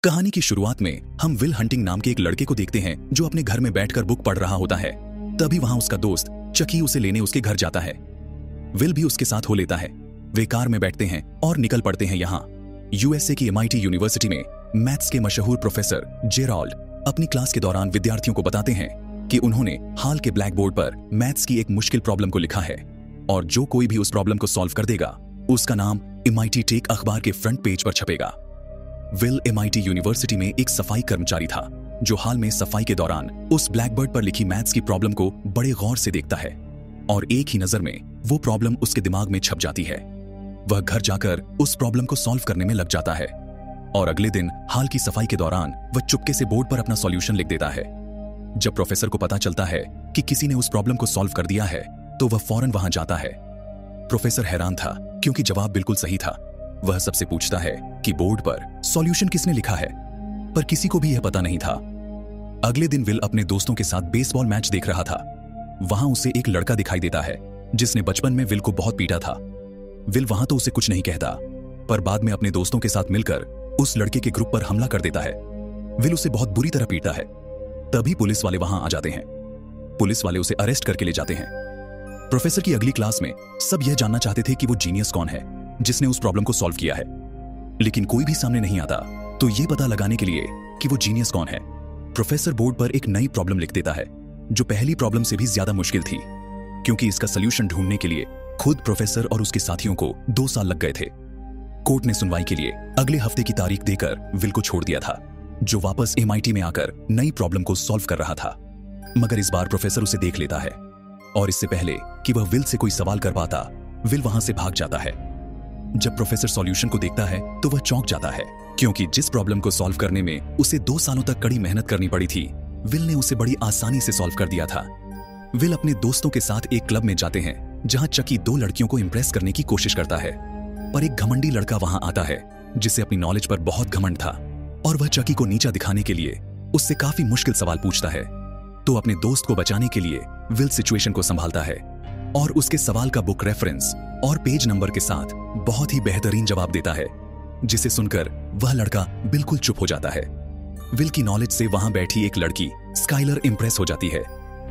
कहानी की शुरुआत में हम विल हंटिंग नाम के एक लड़के को देखते हैं जो अपने घर में बैठकर बुक पढ़ रहा होता है। तभी वहां उसका दोस्त चकी उसे लेने उसके घर जाता है। विल भी उसके साथ हो लेता है। वे कार में बैठते हैं और निकल पड़ते हैं। यहाँ यूएसए की MIT यूनिवर्सिटी में मैथ्स के मशहूर प्रोफेसर जेराल्ड अपनी क्लास के दौरान विद्यार्थियों को बताते हैं कि उन्होंने हाल के ब्लैक बोर्ड पर मैथ्स की एक मुश्किल प्रॉब्लम को लिखा है और जो कोई भी उस प्रॉब्लम को सॉल्व कर देगा उसका नाम MIT टेक अखबार के फ्रंट पेज पर छपेगा। विल MIT यूनिवर्सिटी में एक सफाई कर्मचारी था जो हाल में सफाई के दौरान उस ब्लैकबोर्ड पर लिखी मैथ्स की प्रॉब्लम को बड़े गौर से देखता है और एक ही नजर में वो प्रॉब्लम उसके दिमाग में छप जाती है। वह घर जाकर उस प्रॉब्लम को सॉल्व करने में लग जाता है और अगले दिन हाल की सफाई के दौरान वह चुपके से बोर्ड पर अपना सॉल्यूशन लिख देता है। जब प्रोफेसर को पता चलता है कि किसी ने उस प्रॉब्लम को सॉल्व कर दिया है तो वह फौरन वहां जाता है। प्रोफेसर हैरान था क्योंकि जवाब बिल्कुल सही था। वह सबसे पूछता है कि बोर्ड पर सॉल्यूशन किसने लिखा है, पर किसी को भी यह पता नहीं था। अगले दिन विल अपने दोस्तों के साथ बेसबॉल मैच देख रहा था। वहां उसे एक लड़का दिखाई देता है जिसने बचपन में विल को बहुत पीटा था। विल वहां तो उसे कुछ नहीं कहता, पर बाद में अपने दोस्तों के साथ मिलकर उस लड़के के ग्रुप पर हमला कर देता है। विल उसे बहुत बुरी तरह पीटता है। तभी पुलिस वाले वहां आ जाते हैं। पुलिस वाले उसे अरेस्ट करके ले जाते हैं। प्रोफेसर की अगली क्लास में सब यह जानना चाहते थे कि वो जीनियस कौन है जिसने उस प्रॉब्लम को सॉल्व किया है, लेकिन कोई भी सामने नहीं आता। तो ये पता लगाने के लिए कि वो जीनियस कौन है, प्रोफेसर बोर्ड पर एक नई प्रॉब्लम लिख देता है जो पहली प्रॉब्लम से भी ज्यादा मुश्किल थी, क्योंकि इसका सलूशन ढूंढने के लिए खुद प्रोफेसर और उसके साथियों को 2 साल लग गए थे। कोर्ट ने सुनवाई के लिए अगले हफ्ते की तारीख देकर विल को छोड़ दिया था, जो वापस MIT में आकर नई प्रॉब्लम को सॉल्व कर रहा था। मगर इस बार प्रोफेसर उसे देख लेता है और इससे पहले कि वह विल से कोई सवाल कर पाता, विल वहां से भाग जाता है। जब प्रोफेसर सॉल्यूशन को देखता है तो वह चौंक जाता है, क्योंकि जिस प्रॉब्लम को सॉल्व करने में उसे 2 सालों तक कड़ी मेहनत करनी पड़ी थी, विल ने उसे बड़ी आसानी से सॉल्व कर दिया था। विल अपने दोस्तों के साथ एक क्लब में जाते हैं जहां चकी 2 लड़कियों को इंप्रेस करने की कोशिश करता है, पर एक घमंडी लड़का वहां आता है जिसे अपनी नॉलेज पर बहुत घमंड था और वह चकी को नीचा दिखाने के लिए उससे काफी मुश्किल सवाल पूछता है। तो अपने दोस्त को बचाने के लिए विल सिचुएशन को संभालता है और उसके सवाल का बुक रेफरेंस और पेज नंबर के साथ बहुत ही बेहतरीन जवाब देता है, जिसे सुनकर वह लड़का बिल्कुल चुप हो जाता है। विल की नॉलेज से वहां बैठी एक लड़की स्काइलर इंप्रेस हो जाती है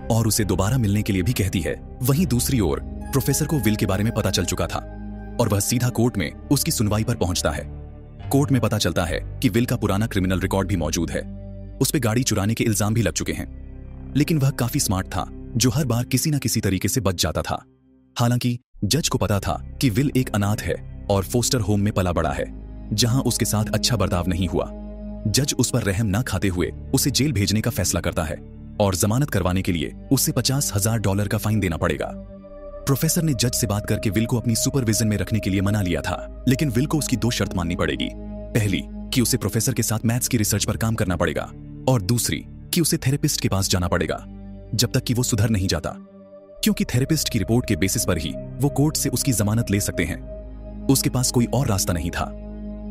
और उसे दोबारा मिलने के लिए भी कहती है। वहीं दूसरी ओर प्रोफेसर को विल के बारे में पता चल चुका था और वह सीधा कोर्ट में उसकी सुनवाई पर पहुंचता है। कोर्ट में पता चलता है कि विल का पुराना क्रिमिनल रिकॉर्ड भी मौजूद है। उस पे गाड़ी चुराने के इल्जाम भी लग चुके हैं, लेकिन वह काफी स्मार्ट था जो हर बार किसी न किसी तरीके से बच जाता था। हालांकि जज को पता था कि विल एक अनाथ है और फोस्टर होम में पला बड़ा है जहां उसके साथ अच्छा बर्ताव नहीं हुआ। जज उस पर रहम न खाते हुए उसे जेल भेजने का फैसला करता है और जमानत करवाने के लिए उसे $50,000 का फाइन देना पड़ेगा। प्रोफेसर ने जज से बात करके विल को अपनी सुपरविजन में रखने के लिए मना लिया था, लेकिन विल को उसकी 2 शर्त माननी पड़ेगी। पहली कि उसे प्रोफेसर के साथ मैथ्स की रिसर्च पर काम करना पड़ेगा और दूसरी कि उसे थेरेपिस्ट के पास जाना पड़ेगा जब तक कि वो सुधर नहीं जाता, क्योंकि थेरेपिस्ट की रिपोर्ट के बेसिस पर ही वो कोर्ट से उसकी जमानत ले सकते हैं। उसके पास कोई और रास्ता नहीं था,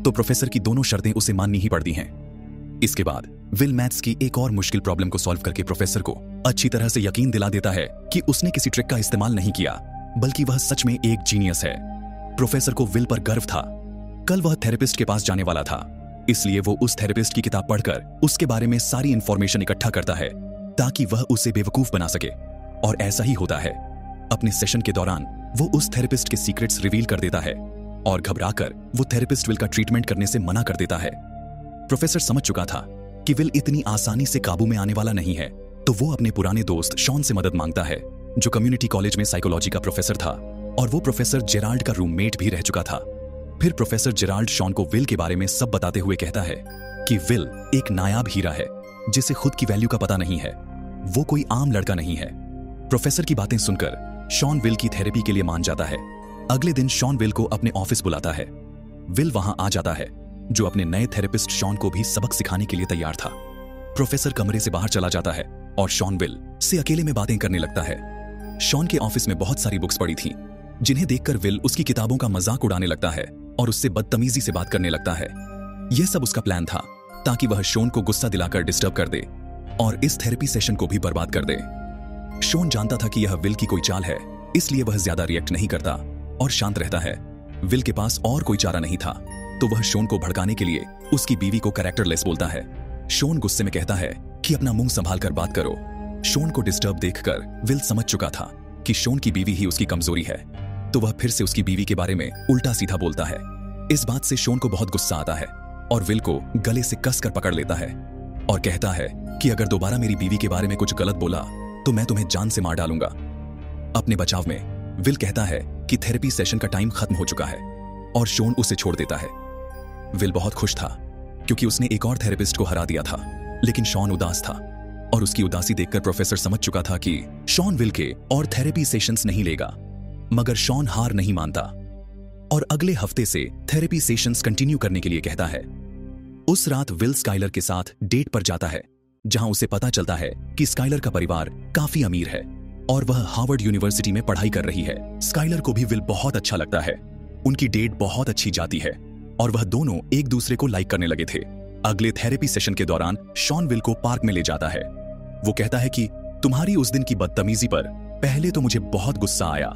तो प्रोफेसर की दोनों शर्तें उसे माननी ही पड़ती हैं। इसके बाद विल मैथ्स की एक और मुश्किल प्रॉब्लम को सॉल्व करके प्रोफेसर को अच्छी तरह से यकीन दिला देता है कि उसने किसी ट्रिक का इस्तेमाल नहीं किया, बल्कि वह सच में एक जीनियस है। प्रोफेसर को विल पर गर्व था। कल वह थेरेपिस्ट के पास जाने वाला था, इसलिए वो उस थेरेपिस्ट की किताब पढ़कर उसके बारे में सारी इंफॉर्मेशन इकट्ठा करता है ताकि वह उसे बेवकूफ बना सके। और ऐसा ही होता है। अपने सेशन के दौरान वो उस थेरेपिस्ट के सीक्रेट्स रिवील कर देता है और घबराकर वो थेरेपिस्ट विल का ट्रीटमेंट करने से मना कर देता है। प्रोफेसर समझ चुका था कि विल इतनी आसानी से काबू में आने वाला नहीं है, तो वो अपने पुराने दोस्त शॉन से मदद मांगता है जो कम्युनिटी कॉलेज में साइकोलॉजी का प्रोफेसर था और वो प्रोफेसर जेराल्ड का रूममेट भी रह चुका था। फिर प्रोफेसर जेराल्ड शॉन को विल के बारे में सब बताते हुए कहता है कि विल एक नायाब हीरा है जिसे खुद की वैल्यू का पता नहीं है। वो कोई आम लड़का नहीं है। प्रोफेसर की बातें सुनकर शॉन विल की थेरेपी के लिए मान जाता है। अगले दिन शॉन विल को अपने ऑफिस बुलाता है। विल वहां आ जाता है, जो अपने नए थेरेपिस्ट शॉन को भी सबक सिखाने के लिए तैयार था। प्रोफेसर कमरे से बाहर चला जाता है और शॉन विल से अकेले में बातें करने लगता है। शॉन के ऑफिस में बहुत सारी बुक्स पड़ी थीं, जिन्हें देखकर विल उसकी किताबों का मजाक उड़ाने लगता है और उससे बदतमीजी से बात करने लगता है। यह सब उसका प्लान था ताकि वह शॉन को गुस्सा दिलाकर डिस्टर्ब कर दे और इस थेरेपी सेशन को भी बर्बाद कर दे। शॉन जानता था कि यह विल की कोई चाल है, इसलिए वह ज्यादा रिएक्ट नहीं करता और शांत रहता है। विल के पास और कोई चारा नहीं था, तो वह शॉन को भड़काने के लिए उसकी बीवी को कैरेक्टरलेस बोलता है। शॉन गुस्से में कहता है कि अपना मुंह संभाल कर बात करो। शॉन को डिस्टर्ब देखकर विल समझ चुका था कि शॉन की बीवी ही उसकी कमजोरी है, तो वह फिर से उसकी बीवी के बारे में उल्टा सीधा बोलता है। इस बात से शॉन को बहुत गुस्सा आता है और विल को गले से कसकर पकड़ लेता है और कहता है कि अगर दोबारा मेरी बीवी के बारे में कुछ गलत बोला तो मैं तुम्हें जान से मार डालूंगा। अपने बचाव में विल कहता है कि थेरेपी सेशन का टाइम खत्म हो चुका है और शॉन उसे छोड़ देता है। विल बहुत खुश था क्योंकि उसने एक और थेरेपिस्ट को हरा दिया था, लेकिन शॉन उदास था और उसकी उदासी देखकर प्रोफेसर समझ चुका था कि शॉन विल के और थेरेपी सेशंस नहीं लेगा। मगर शॉन हार नहीं मानता और अगले हफ्ते से थेरेपी सेशंस कंटिन्यू करने के लिए कहता है। उस रात विल स्काइलर के साथ डेट पर जाता है, जहां उसे पता चलता है कि स्काइलर का परिवार काफी अमीर है और वह हार्वर्ड यूनिवर्सिटी में पढ़ाई कर रही है। स्काइलर को भी विल बहुत अच्छा लगता है। उनकी डेट बहुत अच्छी जाती है और वह दोनों एक दूसरे को लाइक करने लगे थे। अगले थेरेपी सेशन के दौरान शॉन विल को पार्क में ले जाता है। वो कहता है कि तुम्हारी उस दिन की बदतमीजी पर पहले तो मुझे बहुत गुस्सा आया,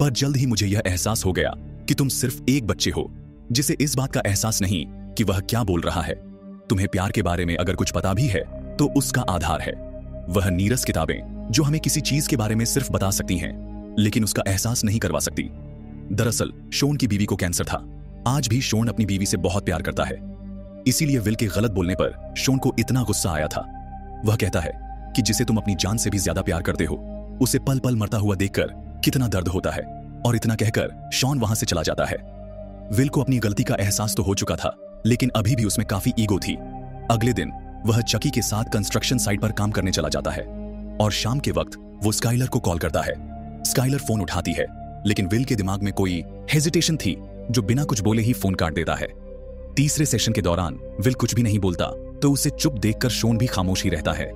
पर जल्द ही मुझे यह एहसास हो गया कि तुम सिर्फ एक बच्चे हो जिसे इस बात का एहसास नहीं कि वह क्या बोल रहा है। तुम्हें प्यार के बारे में अगर कुछ पता भी है तो उसका आधार है वह नीरस किताबें जो हमें किसी चीज के बारे में सिर्फ बता सकती हैं लेकिन उसका एहसास नहीं करवा सकती। दरअसल शॉन की बीवी को कैंसर था। आज भी शॉन अपनी बीवी से बहुत प्यार करता है, इसीलिए विल के गलत बोलने पर शॉन को इतना गुस्सा आया था। वह कहता है कि जिसे तुम अपनी जान से भी ज्यादा प्यार करते हो उसे पल पल मरता हुआ देखकर कितना दर्द होता है, और इतना कहकर शॉन वहां से चला जाता है। विल को अपनी गलती का एहसास तो हो चुका था, लेकिन अभी भी उसमें काफी ईगो थी। अगले दिन वह चकी के साथ कंस्ट्रक्शन साइट पर काम करने चला जाता है और शाम के वक्त वो स्काइलर को कॉल करता है। स्काइलर फोन उठाती है, लेकिन विल के दिमाग में कोई हेजिटेशन थी जो बिना कुछ बोले ही फोन काट देता है। तीसरे सेशन के दौरान विल कुछ भी नहीं बोलता तो उसे चुप देखकर शॉन भी खामोश ही रहता है,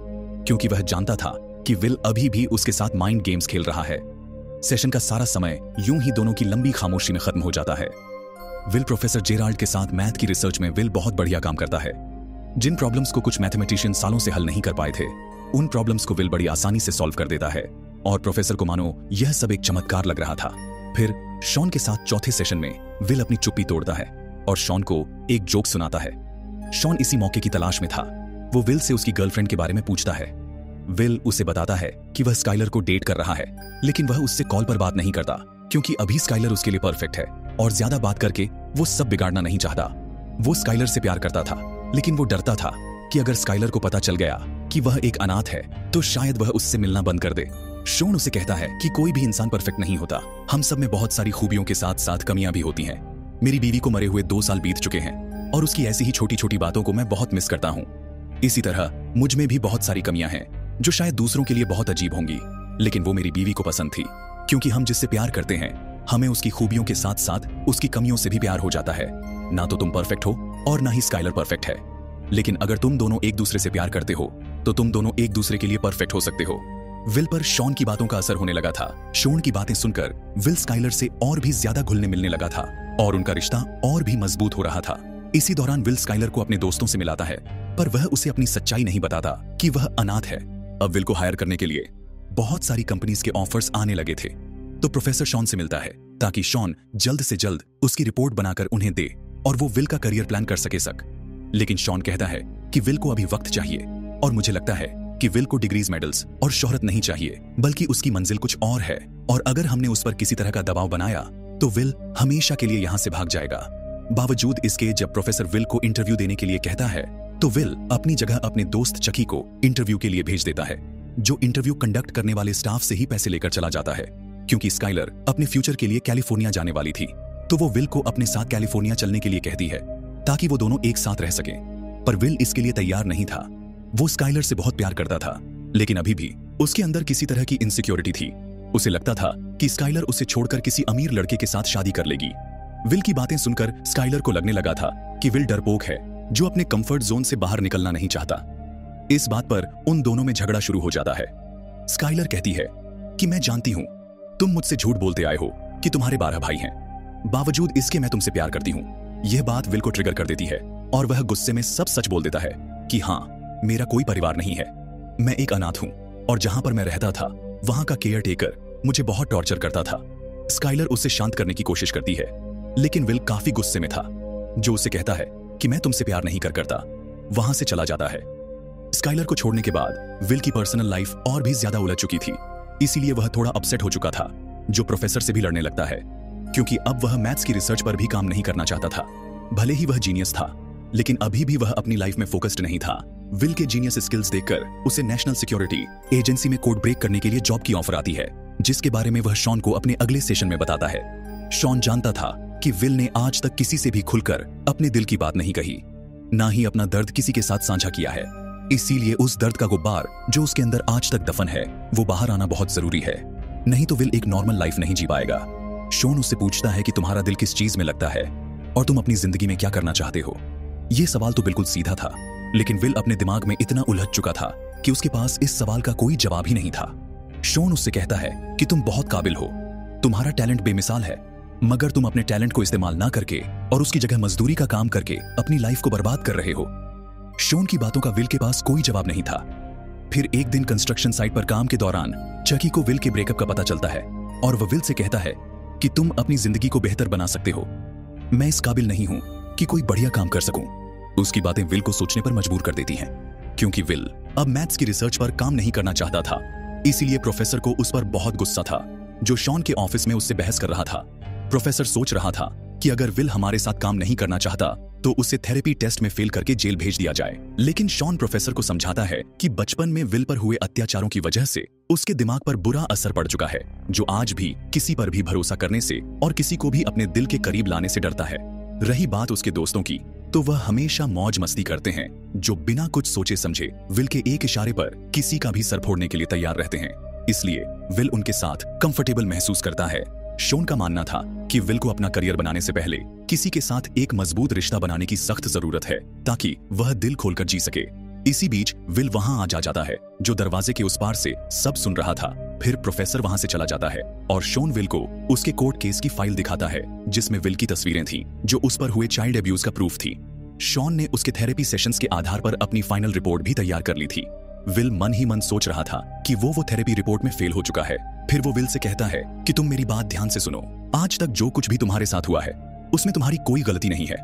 क्योंकि वह जानता था कि विल अभी भी उसके साथ माइंड गेम्स खेल रहा है। सेशन का सारा समय यूं ही दोनों की लंबी खामोशी में खत्म हो जाता है। विल प्रोफेसर जेराल्ड के साथ मैथ की रिसर्च में विल बहुत बढ़िया काम करता है। जिन प्रॉब्लम्स को कुछ मैथमेटिशियन सालों से हल नहीं कर पाए थे, उन प्रॉब्लम्स को विल बड़ी आसानी से सॉल्व कर देता है और प्रोफेसर को मानो यह सब एक चमत्कार लग रहा था। फिर शॉन के साथ चौथे सेशन में विल अपनी चुप्पी तोड़ता है और शॉन को एक जोक सुनाता है। शॉन इसी मौके की तलाश में था। वो विल से उसकी गर्लफ्रेंड के बारे में पूछता है। विल उसे बताता है कि वह स्काइलर को डेट कर रहा है, लेकिन वह उससे कॉल पर बात नहीं करता क्योंकि अभी स्काइलर उसके लिए परफेक्ट है और ज्यादा बात करके वो सब बिगाड़ना नहीं चाहता। वो स्काइलर से प्यार करता था, लेकिन वो डरता था कि अगर स्काइलर को पता चल गया कि वह एक अनाथ है तो शायद वह उससे मिलना बंद कर दे। शॉन उसे कहता है कि कोई भी इंसान परफेक्ट नहीं होता, हम सब में बहुत सारी खूबियों के साथ साथ कमियां भी होती हैं। मेरी बीवी को मरे हुए 2 साल बीत चुके हैं और उसकी ऐसी ही छोटी छोटी बातों को मैं बहुत मिस करता हूँ। इसी तरह मुझ में भी बहुत सारी कमियां हैं जो शायद दूसरों के लिए बहुत अजीब होंगी, लेकिन वो मेरी बीवी को पसंद थी, क्योंकि हम जिससे प्यार करते हैं हमें उसकी खूबियों के साथ साथ उसकी कमियों से भी प्यार हो जाता है। ना तो तुम परफेक्ट हो और ना ही स्काइलर परफेक्ट है, लेकिन अगर तुम दोनों एक दूसरे से प्यार करते हो तो तुम दोनों एक दूसरे के लिए परफेक्ट हो सकते हो। विल पर शॉन की बातों का असर होने लगा था। शॉन की बातें सुनकर विल स्काइलर से और भी ज्यादा घुलने मिलने लगा था और उनका रिश्ता और भी मजबूत हो रहा था। इसी दौरान विल स्काइलर को अपने दोस्तों से मिलाता है, पर वह उसे अपनी सच्चाई नहीं बताता कि वह अनाथ है। अब विल को हायर करने के लिए बहुत सारी कंपनीज के ऑफर्स आने लगे थे, तो प्रोफेसर शॉन से मिलता है ताकि शॉन जल्द से जल्द उसकी रिपोर्ट बनाकर उन्हें दे और वो विल का करियर प्लान कर सके। लेकिन शॉन कहता है कि विल को अभी वक्त चाहिए और मुझे लगता है कि विल को डिग्रीज, मेडल्स और शोहरत नहीं चाहिए, बल्कि उसकी मंजिल कुछ और है, और अगर हमने उस पर किसी तरह का दबाव बनाया तो विल हमेशा के लिए यहां से भाग जाएगा। बावजूद इसके जब प्रोफेसर विल को इंटरव्यू देने के लिए कहता है तो विल अपनी जगह अपने दोस्त चकी को इंटरव्यू के लिए भेज देता है, जो इंटरव्यू कंडक्ट करने वाले स्टाफ से ही पैसे लेकर चला जाता है। क्योंकि स्काइलर अपने फ्यूचर के लिए कैलिफोर्निया जाने वाली थी, तो वो विल को अपने साथ कैलिफोर्निया चलने के लिए कहती है ताकि वो दोनों एक साथ रह सकें। पर विल इसके लिए तैयार नहीं था। वो स्काइलर से बहुत प्यार करता था, लेकिन अभी भी उसके अंदर किसी तरह की इनसिक्योरिटी थी। उसे लगता था कि स्काइलर उसे छोड़कर किसी अमीर लड़के के साथ शादी कर लेगी। विल की बातें सुनकर स्काइलर को लगने लगा था कि विल डरपोक है जो अपने कंफर्ट जोन से बाहर निकलना नहीं चाहता। इस बात पर उन दोनों में झगड़ा शुरू हो जाता है। स्काइलर कहती है कि मैं जानती हूं तुम मुझसे झूठ बोलते आए हो कि तुम्हारे 12 भाई हैं, बावजूद इसके मैं तुमसे प्यार करती हूं। यह बात विल को ट्रिगर कर देती है और वह गुस्से में सब सच बोल देता है कि हाँ, मेरा कोई परिवार नहीं है, मैं एक अनाथ हूं और जहां पर मैं रहता था वहां का केयर टेकर मुझे बहुत टॉर्चर करता था। स्काइलर उसे शांत करने की कोशिश करती है, लेकिन विल काफी गुस्से में था, जो उसे कहता है कि मैं तुमसे प्यार नहीं करता। वहां से चला जाता है। स्काइलर को छोड़ने के बाद विल की पर्सनल लाइफ और भी ज्यादा उलझ चुकी थी, इसीलिए वह थोड़ा अपसेट हो चुका था, जो प्रोफेसर से भी लड़ने लगता है, क्योंकि अब वह मैथ्स की रिसर्च पर भी काम नहीं करना चाहता था। भले ही वह जीनियस था, लेकिन अभी भी वह अपनी लाइफ में फोकस्ड नहीं था। विल के जीनियस स्किल्स देखकर उसे नेशनल सिक्योरिटी एजेंसी में कोड ब्रेक करने के लिए जॉब की ऑफर आती है, जिसके बारे में वह शॉन को अपने अगले सेशन में बताता है। शॉन जानता था कि विल ने आज तक किसी से भी खुलकर अपने दिल की बात नहीं कही, ना ही अपना दर्द किसी के साथ साझा किया है। इसीलिए उस दर्द का गुब्बार जो उसके अंदर आज तक दफन है, वो बाहर आना बहुत जरूरी है, नहीं तो विल एक नॉर्मल लाइफ नहीं जी पाएगा। शॉन उससे पूछता है कि तुम्हारा दिल किस चीज में लगता है और तुम अपनी जिंदगी में क्या करना चाहते हो। यह सवाल तो बिल्कुल सीधा था, लेकिन विल अपने दिमाग में इतना उलझ चुका था कि उसके पास इस सवाल का कोई जवाब ही नहीं था। शॉन उससे कहता है कि तुम बहुत काबिल हो, तुम्हारा टैलेंट बेमिसाल है, मगर तुम अपने टैलेंट को इस्तेमाल ना करके और उसकी जगह मजदूरी का काम करके अपनी लाइफ को बर्बाद कर रहे हो। शॉन की बातों का विल के पास कोई जवाब नहीं था। फिर एक दिन कंस्ट्रक्शन साइट पर काम के दौरान चकी को विल के ब्रेकअप का पता चलता है और वह विल से कहता है कि तुम अपनी जिंदगी को बेहतर बना सकते हो, मैं इस काबिल नहीं हूं कि कोई बढ़िया काम कर सकूं। उसकी बातें विल को सोचने पर मजबूर कर देती हैं, क्योंकि विल अब मैथ्स की रिसर्च पर काम नहीं करना चाहता था। इसीलिए प्रोफेसर को उस पर बहुत गुस्सा था, जो शॉन के ऑफिस में उससे बहस कर रहा था। प्रोफेसर सोच रहा था कि अगर विल हमारे साथ काम नहीं करना चाहता तो उसे थेरेपी टेस्ट में फेल करके जेल भेज दिया जाए। लेकिन शॉन प्रोफेसर को समझाता है कि बचपन में विल पर हुए अत्याचारों की वजह से उसके दिमाग पर बुरा असर पड़ चुका है, जो आज भी किसी पर भी भरोसा करने से और किसी को भी अपने दिल के करीब लाने से डरता है। रही बात उसके दोस्तों की, तो वह हमेशा मौज मस्ती करते हैं, जो बिना कुछ सोचे समझे विल के एक इशारे पर किसी का भी सर फोड़ने के लिए तैयार रहते हैं। इसलिए विल उनके साथ कंफर्टेबल महसूस करता है। शॉन का मानना था कि विल को अपना करियर बनाने से पहले किसी के साथ एक मजबूत रिश्ता बनाने की सख्त जरूरत है, ताकि वह दिल खोलकर जी सके। इसी बीच विल वहां आ जाता है, जो दरवाजे के उस पार से सब सुन रहा था। फिर प्रोफेसर वहां से चला जाता है और शॉन विल को उसके कोर्ट केस की फाइल दिखाता है, जिसमें विल की तस्वीरें थीं, जो उस पर हुए चाइल्ड अब्यूज का प्रूफ थी। शॉन ने उसके थेरेपी सेशंस के आधार पर अपनी फाइनल रिपोर्ट भी तैयार कर ली थी। विल मन ही मन सोच रहा था कि वो थेरेपी रिपोर्ट में फेल हो चुका है। फिर वो विल से कहता है कि तुम मेरी बात ध्यान से सुनो, आज तक जो कुछ भी तुम्हारे साथ हुआ है उसमें तुम्हारी कोई गलती नहीं है।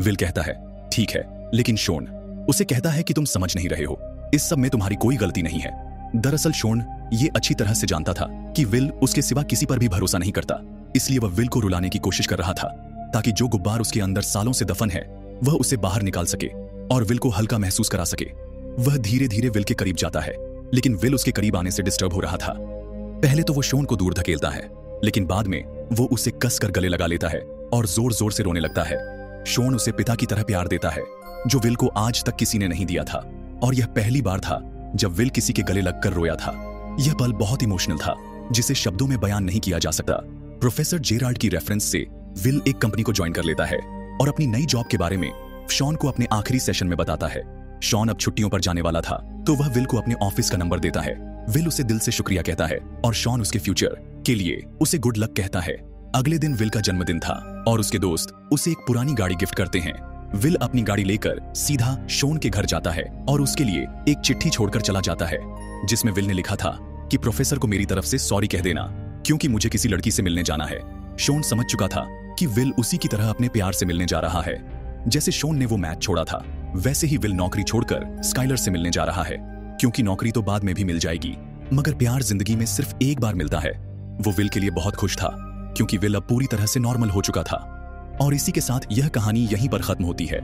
विल कहता है ठीक है, लेकिन शॉन उसे कहता है कि तुम समझ नहीं रहे हो, इस सब में तुम्हारी कोई गलती नहीं है। दरअसल शॉन ये अच्छी तरह से जानता था कि विल उसके सिवा किसी पर भी भरोसा नहीं करता, इसलिए वह विल को रुलाने की कोशिश कर रहा था, ताकि जो गुब्बार उसके अंदर सालों से दफन है वह उसे बाहर निकाल सके और विल को हल्का महसूस करा सके। वह धीरे धीरे विल के करीब जाता है, लेकिन विल उसके करीब आने से डिस्टर्ब हो रहा था। पहले तो वो शॉन को दूर धकेलता है, लेकिन बाद में वो उसे कसकर गले लगा लेता है और जोर जोर से रोने लगता है। शॉन उसे पिता की तरह प्यार देता है, जो विल को आज तक किसी ने नहीं दिया था, और यह पहली बार था जब विल किसी के गले लगकर रोया था। यह पल बहुत इमोशनल था, जिसे शब्दों में बयान नहीं किया जा सकता। प्रोफेसर जेराल्ड की रेफरेंस से विल एक कंपनी को ज्वाइन कर लेता है और अपनी नई जॉब के बारे में शॉन को अपने आखिरी सेशन में बताता है। शॉन अब छुट्टियों पर जाने वाला था, तो वह विल को अपने ऑफिस का नंबर देता है। विल उसे दिल से शुक्रिया कहता है और शॉन उसके फ्यूचर के लिए उसे गुड लक कहता है। अगले दिन विल का जन्मदिन था और उसके दोस्त उसे एक पुरानी गाड़ी गिफ्ट करते हैं। विल अपनी गाड़ी लेकर सीधा शॉन के घर जाता है और उसके लिए एक चिट्ठी छोड़कर चला जाता है, जिसमें विल ने लिखा था कि प्रोफेसर को मेरी तरफ से सॉरी कह देना, क्योंकि मुझे किसी लड़की से मिलने जाना है। शॉन समझ चुका था कि विल उसी की तरह अपने प्यार से मिलने जा रहा है। जैसे शॉन ने वो मैच छोड़ा था, वैसे ही विल नौकरी छोड़कर स्काइलर से मिलने जा रहा है, क्योंकि नौकरी तो बाद में भी मिल जाएगी, मगर प्यार जिंदगी में सिर्फ एक बार मिलता है। वो विल के लिए बहुत खुश था, क्योंकि विल अब पूरी तरह से नॉर्मल हो चुका था। और इसी के साथ यह कहानी यहीं पर खत्म होती है।